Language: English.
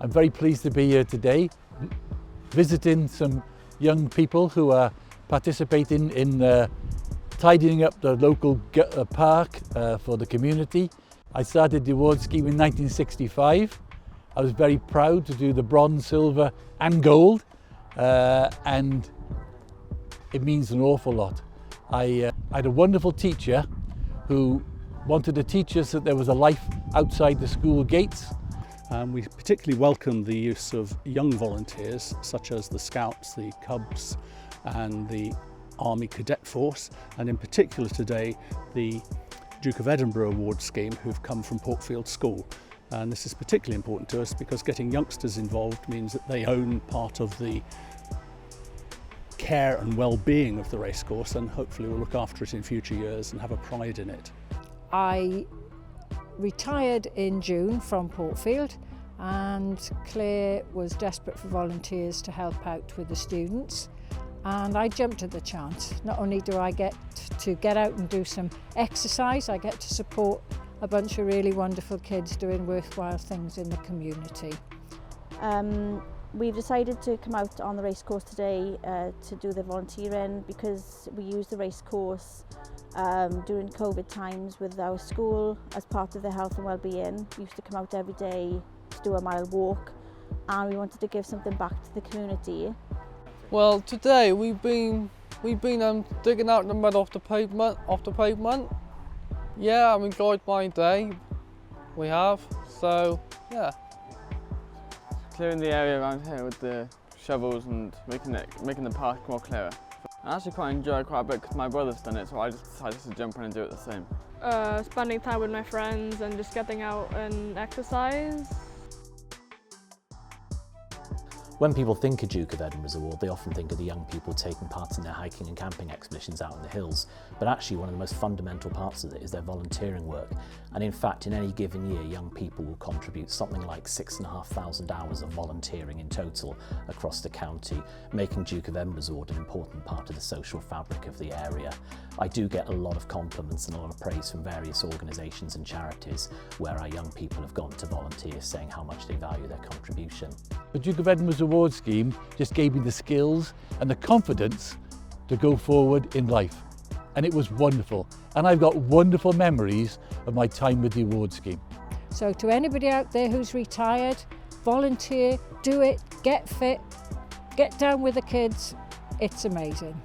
I'm very pleased to be here today, visiting some young people who are participating in tidying up the local park for the community. I started the award scheme in 1965. I was very proud to do the bronze, silver and gold, and it means an awful lot. I had a wonderful teacher who wanted to teach us that there was a life outside the school gates. We particularly welcome the use of young volunteers such as the Scouts, the Cubs and the Army Cadet Force, and in particular today the Duke of Edinburgh Award Scheme who've come from Portfield School. And this is particularly important to us because getting youngsters involved means that they own part of the care and well-being of the racecourse, and hopefully will look after it in future years and have a pride in it. I retired in June from Portfield, and Claire was desperate for volunteers to help out with the students, and I jumped at the chance. Not only do I get to get out and do some exercise, I get to support a bunch of really wonderful kids doing worthwhile things in the community. We've decided to come out on the racecourse today to do the volunteering because we use the racecourse during COVID times with our school as part of their health and well-being. We used to come out every day to do a mile walk, and we wanted to give something back to the community. Well, today we've been digging out the mud off the pavement. Yeah, I've enjoyed my day. We have, so yeah. Clearing the area around here with the shovels and making the path more clearer. I actually quite enjoy it quite a bit because my brother's done it, so I just decided to jump in and do it the same. Spending time with my friends and just getting out and exercise. When people think of Duke of Edinburgh's Award, they often think of the young people taking part in their hiking and camping expeditions out in the hills. But actually one of the most fundamental parts of it is their volunteering work. And in fact, in any given year, young people will contribute something like 6,500 hours of volunteering in total across the county, making Duke of Edinburgh's Award an important part of the social fabric of the area. I do get a lot of compliments and a lot of praise from various organisations and charities where our young people have gone to volunteer, saying how much they value their contribution. The Duke of Edinburgh's Award Scheme just gave me the skills and the confidence to go forward in life. And it was wonderful. And I've got wonderful memories of my time with the award scheme. So to anybody out there who's retired, volunteer, do it, get fit, get down with the kids. It's amazing.